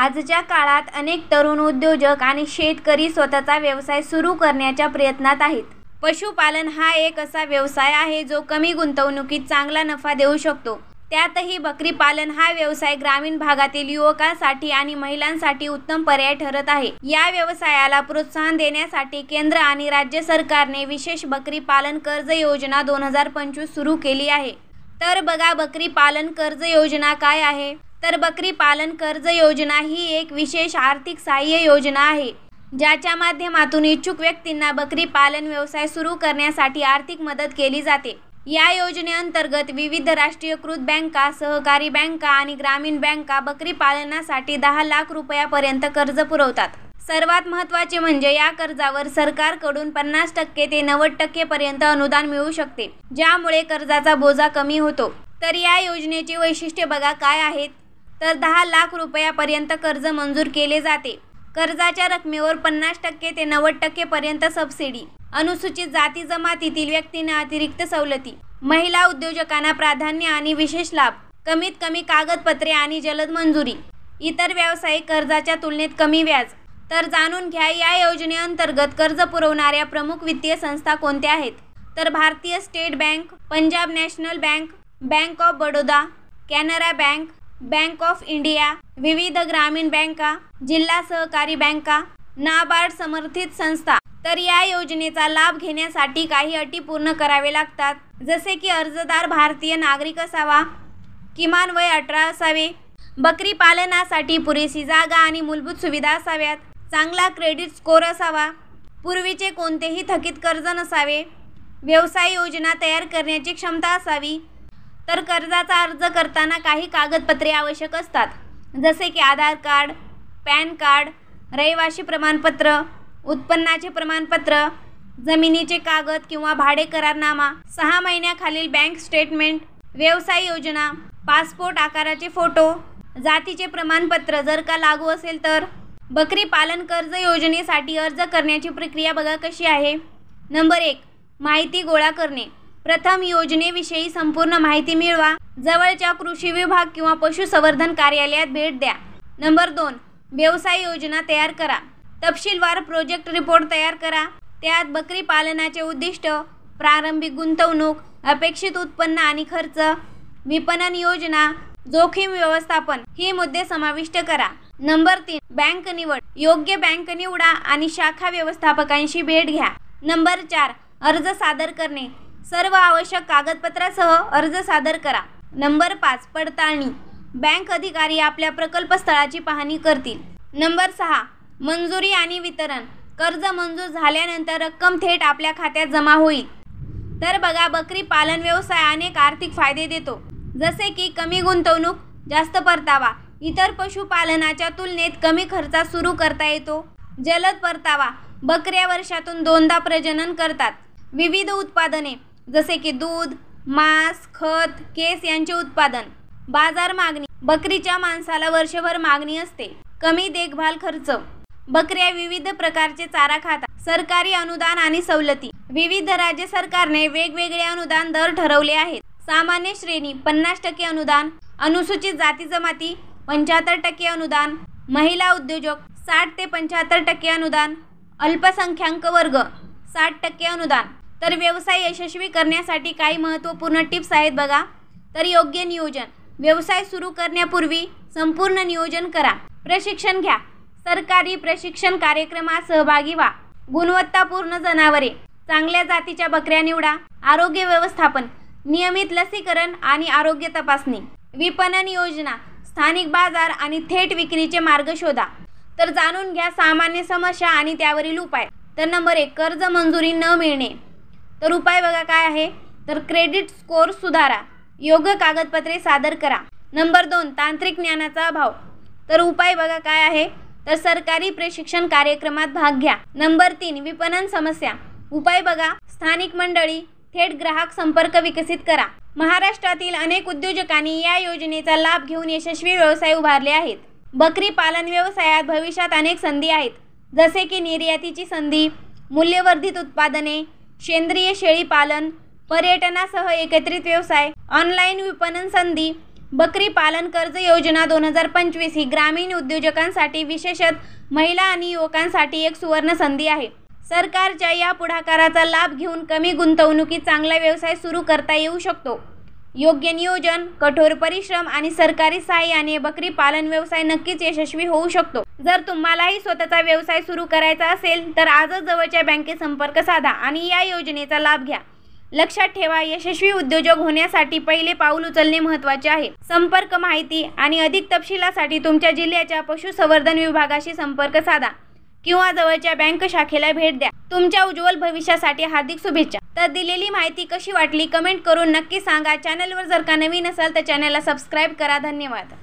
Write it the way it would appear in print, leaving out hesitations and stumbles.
आजच्या काळात अनेक तरुण उद्योजक आणि शेतकरी स्वतःचा व्यवसाय सुरू करण्याच्या प्रयत्नात आहेत. पशुपालन हा एक असा व्यवसाय आहे जो कमी गुंतवणुकीत चांगला नफा देऊ शकतो. त्यातही बकरी पालन हा व्यवसाय ग्रामीण भागातील युवकांसाठी आणि महिलांसाठी उत्तम पर्याय ठरत आहे. या व्यवसायाला प्रोत्साहन देण्यासाठी केंद्र आणि राज्य सरकारने विशेष बकरी पालन कर्ज योजना 2025 सुरू केली आहे. तर बघा, बकरी पालन कर्ज योजना काय आहे? तर बकरी पालन कर्ज योजना ही एक विशेष आर्थिक सहाय्य योजना आहे, ज्याच्या माध्यमातून इच्छुक व्यक्तींना बकरी पालन व्यवसाय सुरू करण्यासाठी आर्थिक मदत केली जाते. या योजनेअंतर्गत विविध राष्ट्रीयकृत बँका, सहकारी बँका आणि ग्रामीण बँका बकरी पालनासाठी 10 लाख रुपयापर्यंत कर्ज पुरवतात. सर्वात महत्त्वाचे म्हणजे या कर्जावर सरकारकडून 50% ते 90% पर्यंत अनुदान मिळू शकते, ज्यामुळे कर्जाचा बोजा कमी होतो. तर या योजनेची वैशिष्ट्ये बघा काय आहेत? तर 10 लाख रुपयापर्यंत कर्ज मंजूर केले जाते. कर्जाच्या रकमेवर 50% ते 90% पर्यंत सबसिडी. अनुसूचित जाती जमातीतील व्यक्तींना अतिरिक्त सवलती. महिला उद्योजकांना प्राधान्य आणि विशेष लाभ. कमीत कमी कागदपत्रे आणि जलद मंजुरी. इतर व्यावसायिक कर्जाच्या तुलनेत कमी व्याज. तर जाणून घ्या, या योजनेअंतर्गत कर्ज पुरवणाऱ्या प्रमुख वित्तीय संस्था कोणत्या आहेत? तर भारतीय state bank, Punjab national bank, bank of Baroda, Canara bank, bank of India, विविध ग्रामीण बँका, जिल्हा सहकारी बँका, नाबार्ड समर्थित संस्था. तर या योजनेचा लाभ घेण्यासाठी काही अटी पूर्ण करावे लागतात, जसे की अर्जदार भारतीय नागरिक असावा, किमान वय 18 असावे, बकरी पालनासाठी पुरेशी जागा आणि मूलभूत सुविधा असाव्यात, चांगला क्रेडिट स्कोअर असावा, पूर्वीचे कोणतेही थकीत कर्ज नसावे, व्यवसाय योजना तयार करण्याची क्षमता असावी. तर कर्जाचा अर्ज करताना काही कागदपत्रे आवश्यक असतात, जसे की आधार कार्ड, पॅन कार्ड, रहिवासी प्रमाणपत्र, उत्पन्नाचे प्रमाणपत्र, जमिनीचे कागद किंवा भाडे करारनामा, 6 महिन्याखालील बँक स्टेटमेंट, व्यवसाय योजना, पासपोर्ट आकाराचे फोटो, जातीचे प्रमाणपत्र जर का लागू असेल तर. बकरी पालन कर्ज योजनेसाठी अर्ज करण्याची प्रक्रिया बघा कशी आहे. नंबर 1, माहिती गोळा करणे. प्रथम योजनेविषयी संपूर्ण माहिती मिळवा. जवळच्या कृषी विभाग किंवा पशुसंवर्धन कार्यालयात भेट द्या. नंबर 2, व्यवसाय योजना तयार करा. तपशीलवार प्रोजेक्ट रिपोर्ट तयार करा. त्यात बकरी पालनाचे उद्दिष्ट, प्रारंभिक गुंतवणूक, अपेक्षित उत्पन्न आणि खर्च, विपणन योजना, जोखीम व्यवस्थापन ही मुद्दे समाविष्ट करा. नंबर 3, बँक निवड. योग्य बँक निवडा आणि शाखा व्यवस्थापकांशी भेट घ्या. नंबर 4, अर्ज सादर करणे. सर्व आवश्यक कागदपत्रासह अर्ज सादर करा. नंबर 5, पडताळणी. बँक अधिकारी आपल्या प्रकल्प स्थळाची पाहणी करतील. नंबर 6, मंजुरी आणि वितरण. कर्ज मंजूर झाल्यानंतर रक्कम थेट आपल्या खात्यात जमा होईल. तर बघा, बकरी पालन व्यवसाय अनेक आर्थिक फायदे देतो, जसे की कमी गुंतवणूक, जास्त परतावा, इतर पशुपालनाच्या तुलनेत कमी खर्चात सुरू करता येतो, जलद परतावा, बकऱ्या वर्षातून 2दा प्रजनन करतात, विविध उत्पादने जसे की दूध, मांस, खत, केस यांचे उत्पादन, बाजार मागणी. बकरीच्या मांसाला वर्षभर मागणी असते. कमी देखभाल खर्च. बकऱ्या विविध प्रकारचे चारा खातात. सरकारी अनुदान आणि सवलती. विविध राज्य सरकारने वेगवेगळे अनुदान दर ठरवले आहेत. सामान्य श्रेणी 50% अनुदान, अनुसूचित जाती जमाती 75% अनुदान, महिला उद्योजक 60 ते 75% अनुदान, अल्पसंख्याक वर्ग 60% अनुदान. तर व्यवसाय यशस्वी करण्यासाठी काही महत्त्वपूर्ण टिप्स आहेत बघा. तर योग्य नियोजन. व्यवसाय सुरू करण्यापूर्वी संपूर्ण नियोजन करा. प्रशिक्षण घ्या. सरकारी प्रशिक्षण कार्यक्रमात सहभागी व्हा. गुणवत्तापूर्ण जनावरे, चांगल्या जातीच्या बकऱ्या निवडा. आरोग्य व्यवस्थापन, नियमित लसीकरण आणि आरोग्य तपासणी. विपणन योजना, स्थानिक बाजार आणि थेट विक्रीचे मार्ग शोधा. तर जाणून घ्या सामान्य समस्या आणि त्यावरील उपाय. तर नंबर 1, कर्ज मंजुरी न मिळणे. तर उपाय बघा काय आहे. तर क्रेडिट स्कोअर सुधारा. योग्य कागदपत्रे सादर करा. नंबर 2, तांत्रिक ज्ञानाचा अभाव. तर उपाय बघा काय आहे. तर सरकारी प्रशिक्षण कार्यक्रमात भाग घ्या. नंबर 3, विपणन समस्या. उपाय बघा, स्थानिक मंडळी, थेट ग्राहक संपर्क विकसित करा. महाराष्ट्रातील अनेक उद्योजकांनी या योजनेचा लाभ घेऊन यशस्वी व्यवसाय उभारले आहेत. बकरी पालन व्यवसायात भविष्यात अनेक संधी आहेत, जसे की निर्यातीची संधी, मूल्यवर्धित उत्पादने, सेंद्रिय शेळी पालन, पर्यटनासह एकत्रित व्यवसाय, ऑनलाईन विपणन संधी, बकरी पालन कर्ज योजना 2025 ही ग्रामीण उद्योजकांसाठी, विशेषतः महिला आणि युवकांसाठी एक सुवर्ण संधी आहे. सरकारच्या या पुढाकाराचा लाभ घेऊन कमी गुंतवणुकीत चांगला व्यवसाय सुरू करता येऊ शकतो. योग्य नियोजन, कठोर परिश्रम आणि सरकारी सहाय्याने बकरी पालन व्यवसाय नक्कीच यशस्वी होऊ शकतो. जर तुम्हालाही स्वतःचा व्यवसाय सुरू करायचा असेल तर आजच जवळच्या बँकेत संपर्क साधा आणि या योजनेचा लाभ घ्या. लक्षात ठेवा, यशस्वी उद्योजक होण्यासाठी पहिले पाऊल उचलणे महत्त्वाचे आहे. संपर्क माहिती आणि अधिक तपशिलासाठी तुमच्या जिल्ह्याच्या पशुसंवर्धन विभागाशी संपर्क साधा किंवा जवळच्या बँक शाखेला भेट द्या. तुमच्या उज्ज्वल भविष्यासाठी हार्दिक शुभेच्छा. तर दिलेली माहिती कशी वाटली कमेंट करून नक्की सांगा. चॅनलवर जर का नवीन असाल तर चॅनलला सबस्क्राईब करा. धन्यवाद.